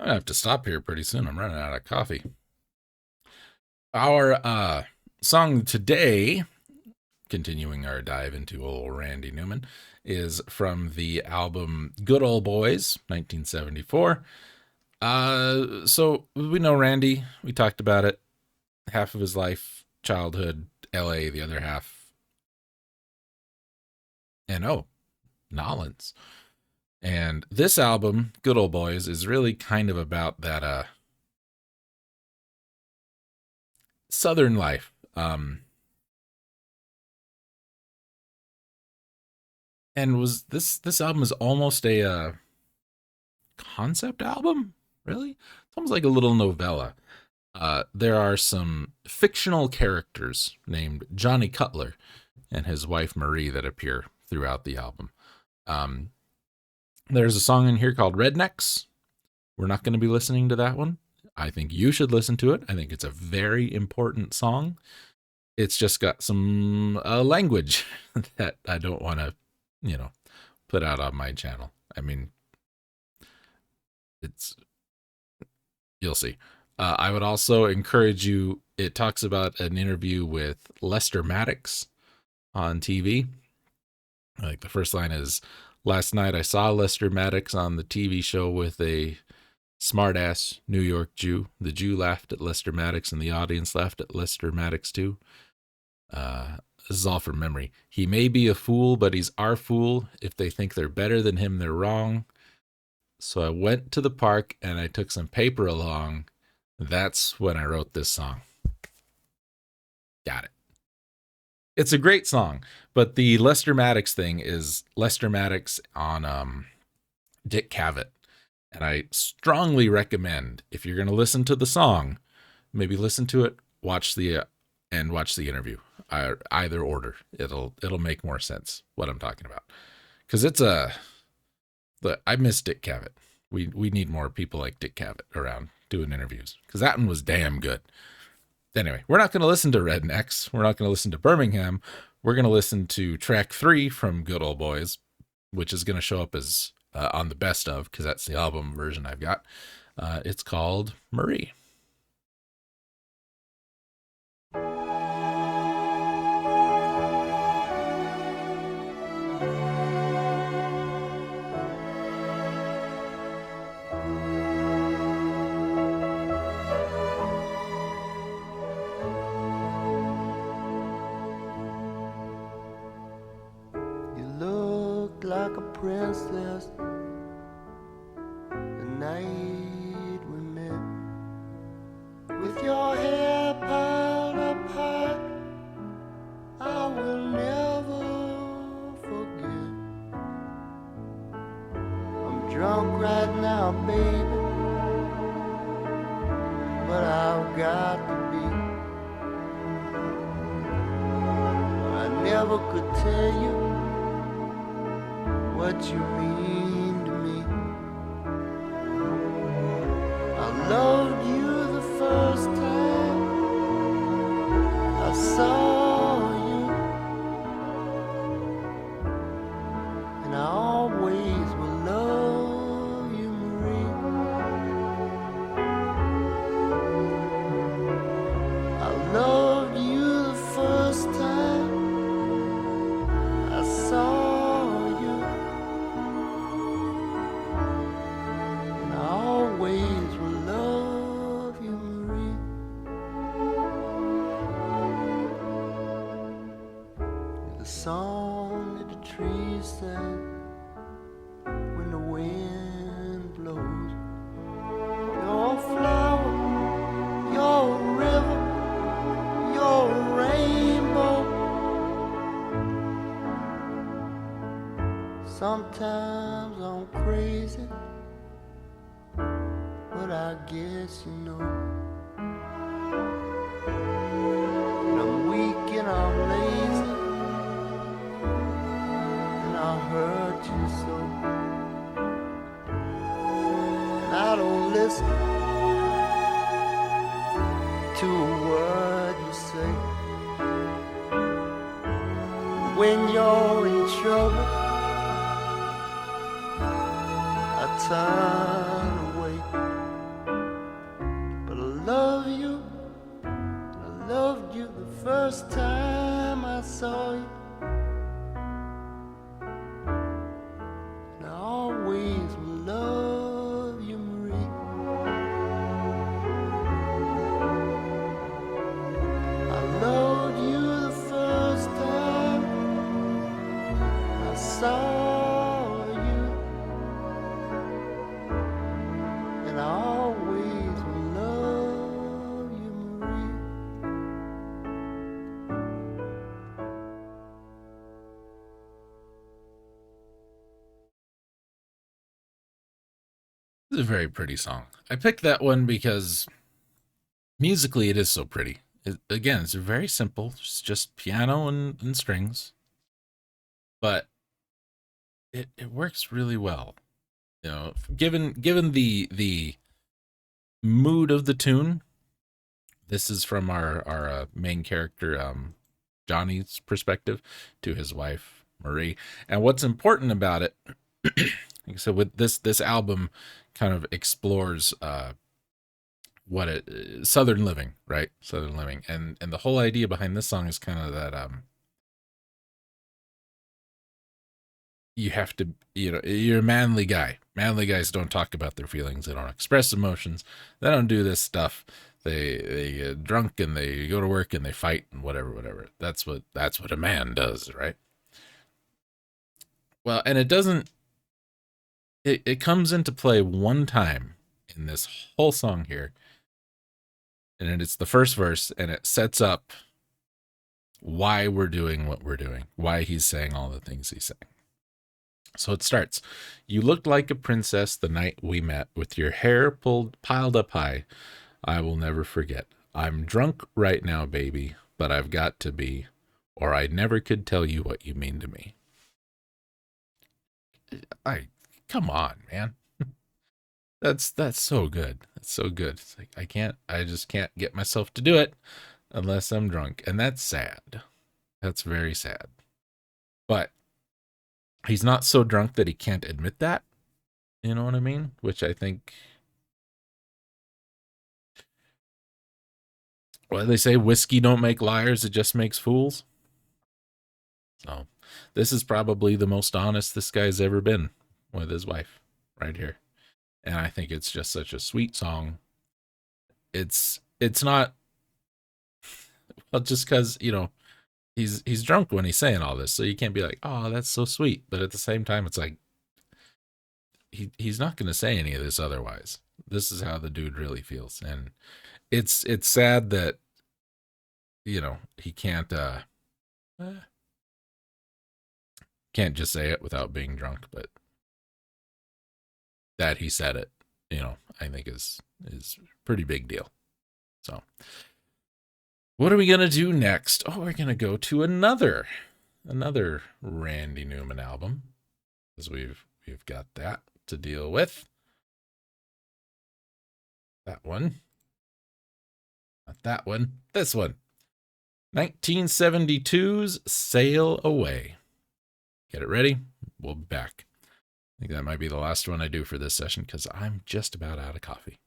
I have to stop here pretty soon. I'm running out of coffee. Our song today, continuing our dive into old Randy Newman, is from the album Good Old Boys, 1974. So we know Randy. We talked about it. Half of his life, childhood, LA, the other half, NO, Nolans. And this album, Good Old Boys, is really kind of about that Southern life. And was this album is almost a concept album? Really? It's almost like a little novella. There are some fictional characters named Johnny Cutler and his wife Marie that appear throughout the album. Um, there's a song in here called Rednecks. We're not going to be listening to that one. I think you should listen to it. I think it's a very important song. It's just got some language that I don't want to, put out on my channel. I mean, it's, you'll see. I would also encourage you, it talks about an interview with Lester Maddox on TV. Like the first line is, last night I saw Lester Maddox on the TV show with a smart-ass New York Jew. The Jew laughed at Lester Maddox and the audience laughed at Lester Maddox too. This is all from memory. He may be a fool, but he's our fool. If they think they're better than him, they're wrong. So I went to the park and I took some paper along. That's when I wrote this song. Got it. It's a great song, but the Lester Maddox thing is Lester Maddox on Dick Cavett. And I strongly recommend, if you're going to listen to the song, maybe listen to it, watch the interview. Either order, it'll make more sense what I'm talking about, because I miss Dick Cavett. We need more people like Dick Cavett around doing interviews, because that one was damn good. Anyway, we're not going to listen to Rednecks. We're not going to listen to Birmingham. We're going to listen to track 3 from Good Old Boys, which is going to show up as on the best of, because that's the album version I've got. It's called Marie. Like a princess the night we met, with your hair piled up high, I will never forget. I'm drunk right now, baby, but I've got to be. I never could tell you what you mean to me. I loved you the first time I saw you, and I always will love you, Marie. I loved you the first time I saw you. Always will love you, Marie. You're the song that the trees sing when the wind blows. Your flower, your river, your rainbow. Sometimes I'm crazy, but I guess you know. And I'm weak and I'm lazy, and I hurt you so. And I don't listen to a word you say. When you're in trouble, I turn away. first time I saw you, and I always will love you, Marie. I loved you the first time I saw you, and I always will love you, Marie. It's a very pretty song. I picked that one because musically it is so pretty. Again, it's very simple. It's just piano and strings, but it works really well. You know, given the mood of the tune, this is from our main character Johnny's perspective to his wife Marie. And what's important about it, like I said, with this album, kind of explores what it Southern living, right? Southern living, and the whole idea behind this song is kind of that you have to, you're a manly guy. Manly guys don't talk about their feelings. They don't express emotions. They don't do this stuff. They get drunk and they go to work and they fight and whatever. That's what a man does, right? Well, and it doesn't. It comes into play one time in this whole song here, and it's the first verse, and it sets up why we're doing what we're doing, why he's saying all the things he's saying. So it starts, "You looked like a princess the night we met, with your hair piled up high. I will never forget. I'm drunk right now, baby, but I've got to be, or I never could tell you what you mean to me." Come on, man. That's so good. That's so good. It's like I just can't get myself to do it unless I'm drunk. And that's sad. That's very sad. But he's not so drunk that he can't admit that. You know what I mean? Which I think, well, they say whiskey don't make liars, it just makes fools. So this is probably the most honest this guy's ever been with his wife right here. And I think it's just such a sweet song. It's not, well, just because, he's drunk when he's saying all this, so you can't be like, oh, that's so sweet. But at the same time, it's like he's not going to say any of this otherwise. This is how the dude really feels, and it's sad that he can't just say it without being drunk, but that he said it, I think is a pretty big deal. So what are we gonna do next? Oh, we're gonna go to another Randy Newman album, because we've got that to deal with. That one, not that one, this one. 1972's Sail Away. Get it ready? We'll be back. I think that might be the last one I do for this session because I'm just about out of coffee.